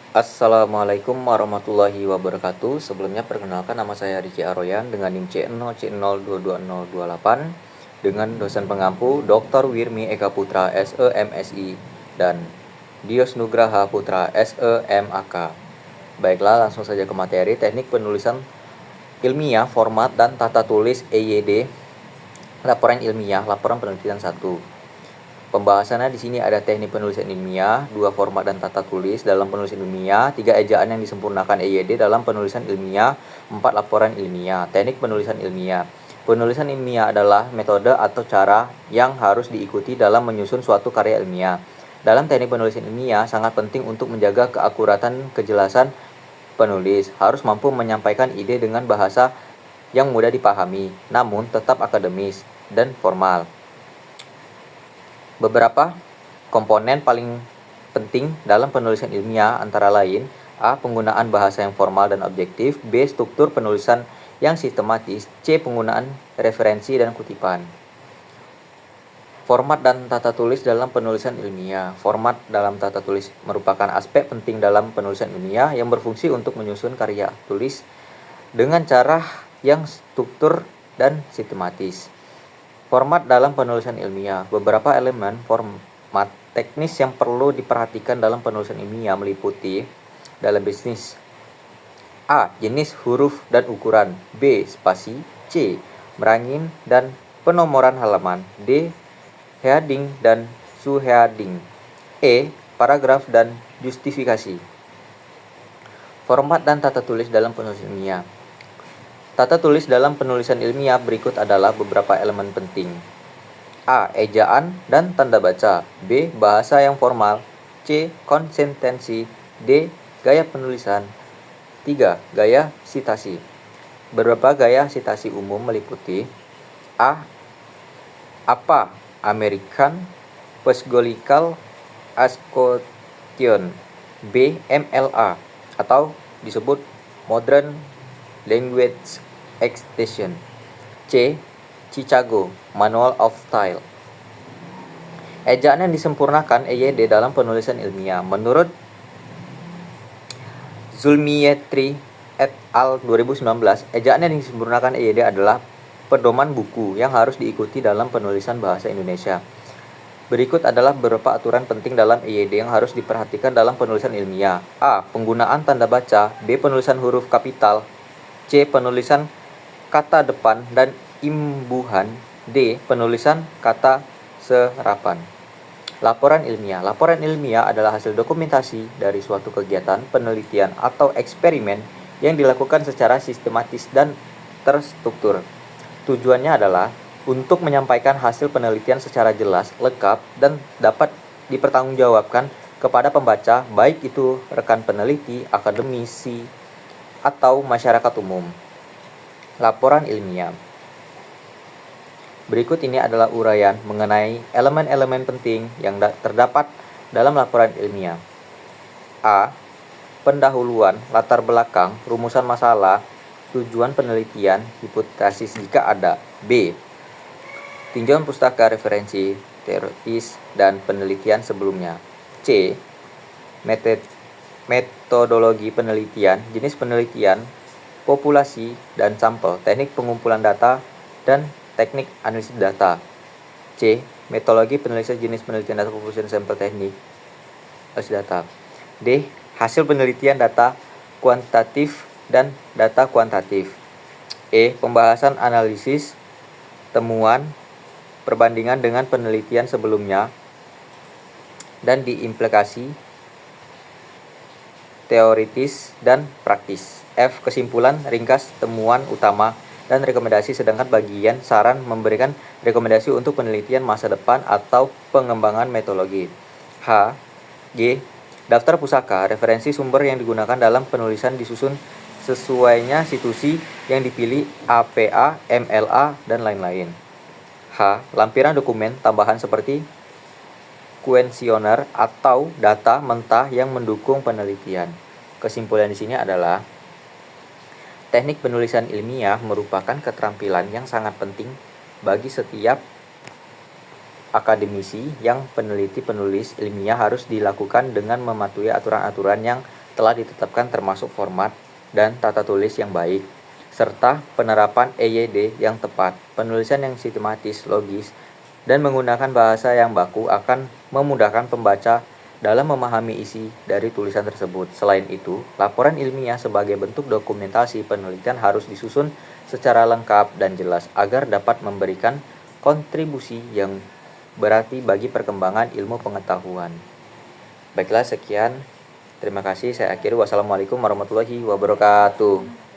Assalamualaikum warahmatullahi wabarakatuh. Sebelumnya perkenalkan, nama saya Riki Aroyan dengan NIM C0C022028 dengan dosen pengampu Dr. Wirmi Eka Putra SEMSI dan Dios Nugraha Putra SEMAK. Baiklah, langsung saja ke materi. Teknik penulisan ilmiah, format dan tata tulis EYD. Laporan ilmiah, laporan penelitian 1. Pembahasannya di sini ada teknik penulisan ilmiah, 2 format dan tata tulis dalam penulisan ilmiah, 3 ejaan yang disempurnakan EYD dalam penulisan ilmiah, 4 laporan ilmiah. Teknik penulisan ilmiah. Penulisan ilmiah adalah metode atau cara yang harus diikuti dalam menyusun suatu karya ilmiah. Dalam teknik penulisan ilmiah sangat penting untuk menjaga keakuratan kejelasan penulis, harus mampu menyampaikan ide dengan bahasa yang mudah dipahami, namun tetap akademis dan formal. Beberapa komponen paling penting dalam penulisan ilmiah antara lain: A. Penggunaan bahasa yang formal dan objektif. B. Struktur penulisan yang sistematis. C. Penggunaan referensi dan kutipan. Format dan tata tulis dalam penulisan ilmiah. Format dalam tata tulis merupakan aspek penting dalam penulisan ilmiah yang berfungsi untuk menyusun karya tulis dengan cara yang struktur dan sistematis. Format dalam penulisan ilmiah. Beberapa elemen format teknis yang perlu diperhatikan dalam penulisan ilmiah meliputi dalam bisnis: A. Jenis huruf dan ukuran. B. Spasi. C. Merangin dan penomoran halaman. D. Heading dan subheading. E. Paragraf dan justifikasi. Format dan tata tulis dalam penulisan ilmiah. Tata tulis dalam penulisan ilmiah berikut adalah beberapa elemen penting. A. Ejaan dan tanda baca. B. Bahasa yang formal. C. Konsistensi. D. Gaya penulisan. 3. Gaya sitasi. Beberapa gaya sitasi umum meliputi: A. Apa? American Philosophical Association. B. MLA atau disebut Modern Language Extension. C. Chicago Manual of Style. Ejaan yang disempurnakan EYD dalam penulisan ilmiah. Menurut Zulmietri et al. 2019, ejaan yang disempurnakan EYD adalah pedoman buku yang harus diikuti dalam penulisan bahasa Indonesia. Berikut adalah beberapa aturan penting dalam EYD yang harus diperhatikan dalam penulisan ilmiah. A. Penggunaan tanda baca. B. Penulisan huruf kapital. C. Penulisan kata depan dan imbuhan. D. Penulisan kata serapan. Laporan ilmiah. Laporan ilmiah adalah hasil dokumentasi dari suatu kegiatan, penelitian, atau eksperimen yang dilakukan secara sistematis dan terstruktur. Tujuannya adalah untuk menyampaikan hasil penelitian secara jelas, lengkap, dan dapat dipertanggungjawabkan kepada pembaca, baik itu rekan peneliti, akademisi, atau masyarakat umum. Laporan ilmiah. Berikut ini adalah uraian mengenai elemen-elemen penting yang terdapat dalam laporan ilmiah. A. Pendahuluan, latar belakang, rumusan masalah, tujuan penelitian, hipotesis jika ada. B. Tinjauan pustaka, referensi, teoritis, dan penelitian sebelumnya. C. Metodologi penelitian, jenis penelitian, populasi dan sampel, teknik pengumpulan data, dan teknik analisis data. C. Metodologi penelitian, jenis penelitian data, populasi dan sampel, teknik analisis data. D. Hasil penelitian data kuantitatif dan data kuantitatif. E. Pembahasan analisis, temuan, perbandingan dengan penelitian sebelumnya, dan diimplikasi teoritis dan praktis. F. Kesimpulan, ringkas, temuan utama, dan rekomendasi, sedangkan bagian saran memberikan rekomendasi untuk penelitian masa depan atau pengembangan metodologi. H. G. Daftar pusaka, referensi sumber yang digunakan dalam penulisan disusun sesuainya institusi yang dipilih, APA, MLA, dan lain-lain. H. Lampiran dokumen tambahan seperti kuesioner atau data mentah yang mendukung penelitian. Kesimpulan di sini adalah teknik penulisan ilmiah merupakan keterampilan yang sangat penting bagi setiap akademisi yang peneliti penulis ilmiah harus dilakukan dengan mematuhi aturan-aturan yang telah ditetapkan termasuk format dan tata tulis yang baik, serta penerapan EYD yang tepat. Penulisan yang sistematis, logis, dan menggunakan bahasa yang baku akan memudahkan pembaca dalam memahami isi dari tulisan tersebut. Selain itu, laporan ilmiah sebagai bentuk dokumentasi penelitian harus disusun secara lengkap dan jelas agar dapat memberikan kontribusi yang berarti bagi perkembangan ilmu pengetahuan. Baiklah, sekian. Terima kasih. Saya akhiri. Wassalamualaikum warahmatullahi wabarakatuh.